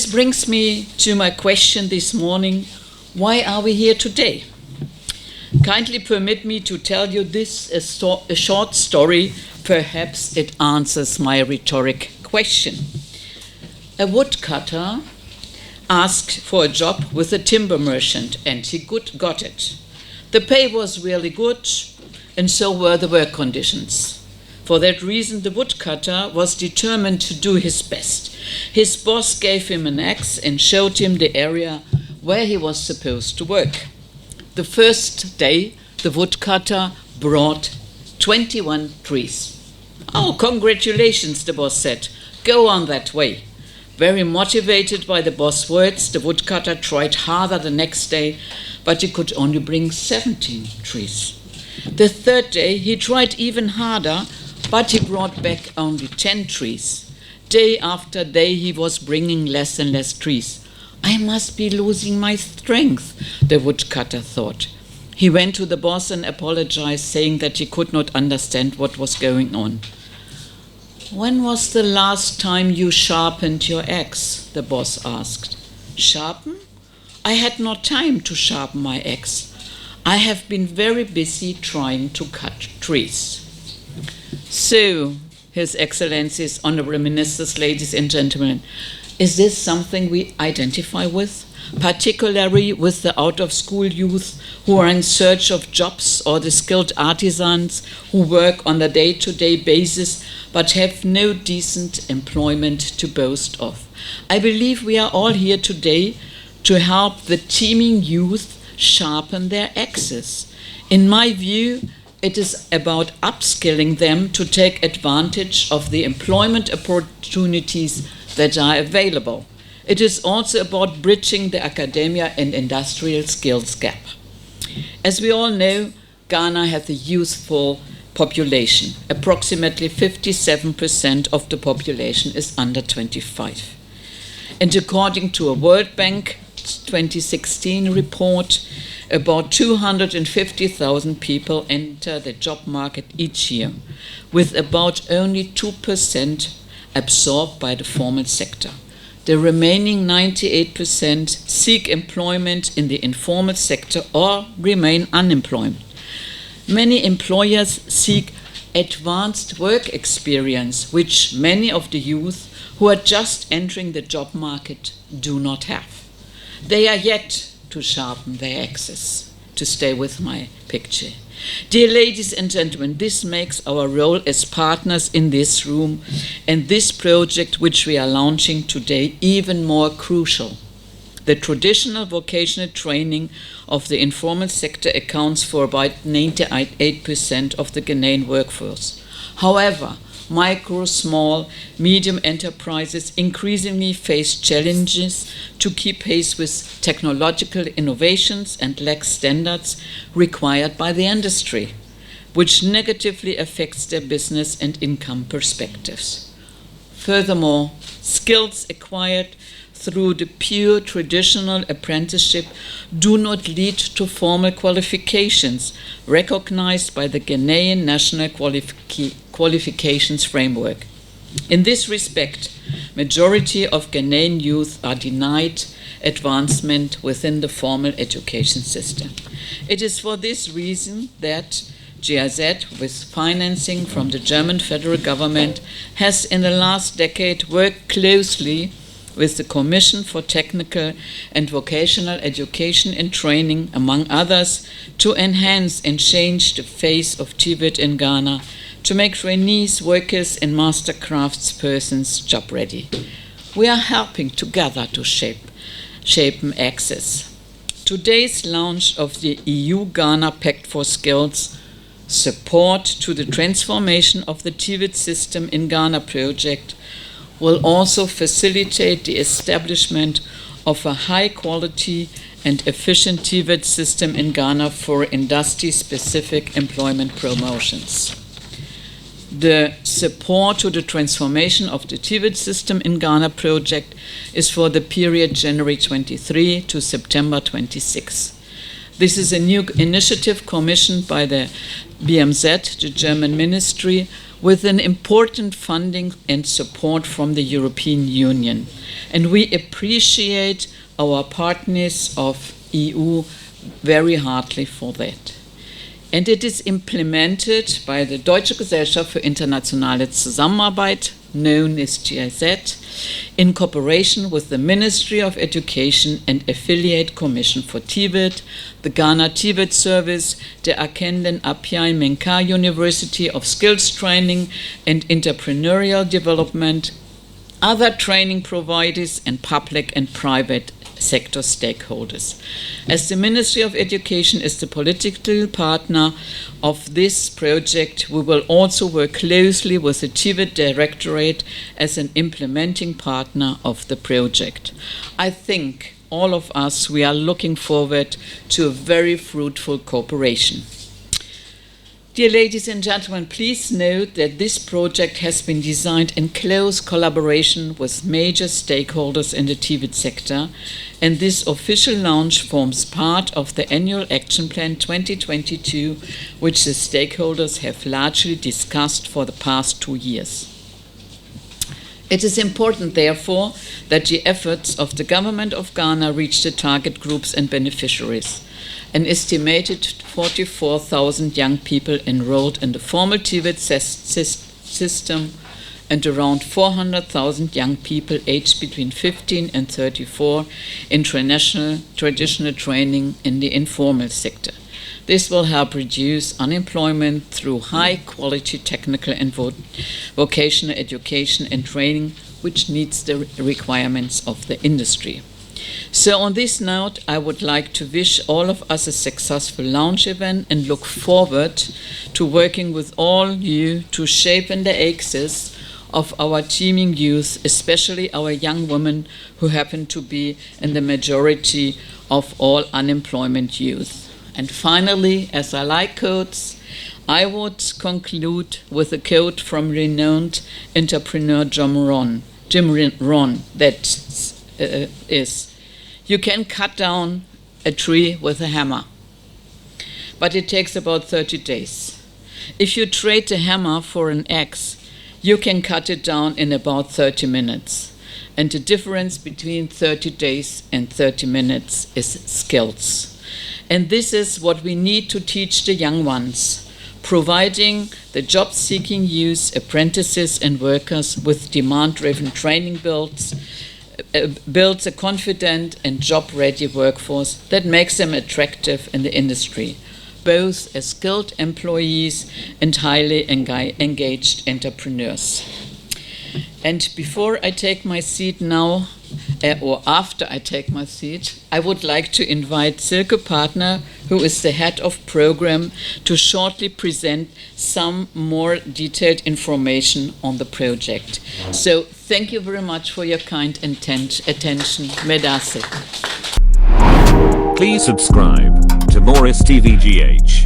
This brings me to my question this morning: why are we here today? Kindly permit me to tell you this a short story. Perhaps it answers my rhetoric question. A woodcutter asked for a job with a timber merchant, and he got it. The pay was really good, and so were the work conditions. For that reason, the woodcutter was determined to do his best. His boss gave him an axe and showed him the area where he was supposed to work. The first day, the woodcutter brought 21 trees. "Oh, congratulations," the boss said. "Go on that way." Very motivated by the boss' words, the woodcutter tried harder the next day, but he could only bring 17 trees. The third day, he tried even harder, but he brought back only 10 trees. Day after day, he was bringing less and less trees. "I must be losing my strength," the woodcutter thought. He went to the boss and apologized, saying that he could not understand what was going on. "When was the last time you sharpened your axe?" the boss asked. "Sharpen? I had no time to sharpen my axe. I have been very busy trying to cut trees." So, His Excellencies, Honorable Ministers, ladies and gentlemen, is this something we identify with? Particularly with the out-of-school youth who are in search of jobs, or the skilled artisans who work on a day-to-day basis but have no decent employment to boast of. I believe we are all here today to help the teeming youth sharpen their axes. In my view, it is about upskilling them to take advantage of the employment opportunities that are available. It is also about bridging the academia and industrial skills gap. As we all know, Ghana has a youthful population. Approximately 57% of the population is under 25. And according to a World Bank 2016 report, about 250,000 people enter the job market each year, with about only 2% absorbed by the formal sector. The remaining 98% seek employment in the informal sector or remain unemployed. Many employers seek advanced work experience, which many of the youth who are just entering the job market do not have. They are yet to sharpen their axes, to stay with my picture. Dear ladies and gentlemen, this makes our role as partners in this room and this project which we are launching today even more crucial. The traditional vocational training of the informal sector accounts for about 98% of the Ghanaian workforce. However, micro, small, medium enterprises increasingly face challenges to keep pace with technological innovations and lack standards required by the industry, which negatively affects their business and income perspectives. Furthermore, skills acquired through the pure traditional apprenticeship do not lead to formal qualifications recognized by the Ghanaian National Qualifications Framework. In this respect, majority of Ghanaian youth are denied advancement within the formal education system. It is for this reason that GIZ, with financing from the German federal government, has in the last decade worked closely with the Commission for Technical and Vocational Education and Training, among others, to enhance and change the face of TVET in Ghana, to make trainees, workers, and master craftspersons job ready. We are helping together to shape access. Today's launch of the EU-Ghana Pact for Skills, support to the transformation of the TVET system in Ghana project, will also facilitate the establishment of a high-quality and efficient TVET system in Ghana for industry-specific employment promotions. The support to the transformation of the TVET system in Ghana project is for the period January 23 to September 26. This is a new initiative commissioned by the BMZ, the German ministry, with an important funding and support from the European Union. And we appreciate our partners of EU very heartily for that. And it is implemented by the Deutsche Gesellschaft für internationale Zusammenarbeit, known as GIZ, in cooperation with the Ministry of Education and Affiliate Commission for Tibet, the Ghana Tibet Service, the Akenden Appiah Menka University of Skills Training and Entrepreneurial Development, other training providers, and public and private sector stakeholders. As the Ministry of Education is the political partner of this project, we will also work closely with the Tibet Directorate as an implementing partner of the project. I think all of us, we are looking forward to a very fruitful cooperation. Dear ladies and gentlemen, please note that this project has been designed in close collaboration with major stakeholders in the Tibet sector, and this official launch forms part of the Annual Action Plan 2022, which the stakeholders have largely discussed for the past 2 years. It is important, therefore, that the efforts of the government of Ghana reach the target groups and beneficiaries. An estimated 44,000 young people enrolled in the formal Tibet system and around 400,000 young people aged between 15 and 34 in traditional training in the informal sector. This will help reduce unemployment through high-quality technical and vocational education and training, which meets the requirements of the industry. So on this note, I would like to wish all of us a successful launch event and look forward to working with all you to shape the axis of our teeming youth, especially our young women who happen to be in the majority of all unemployment youth. And finally, as I like quotes, I would conclude with a quote from renowned entrepreneur Jim Rohn, that is, you can cut down a tree with a hammer, but it takes about 30 days. If you trade the hammer for an axe, you can cut it down in about 30 minutes. And the difference between 30 days and 30 minutes is skills. And this is what we need to teach the young ones, providing the job-seeking youth, apprentices and workers with demand-driven training builds a confident and job-ready workforce that makes them attractive in the industry, both as skilled employees and highly engaged entrepreneurs. And before I take my seat now, or after I take my seat, I would like to invite Silke Partner, who is the head of program, to shortly present some more detailed information on the project. So thank you very much for your kind attention. Medase. Please subscribe to Morris TVGH.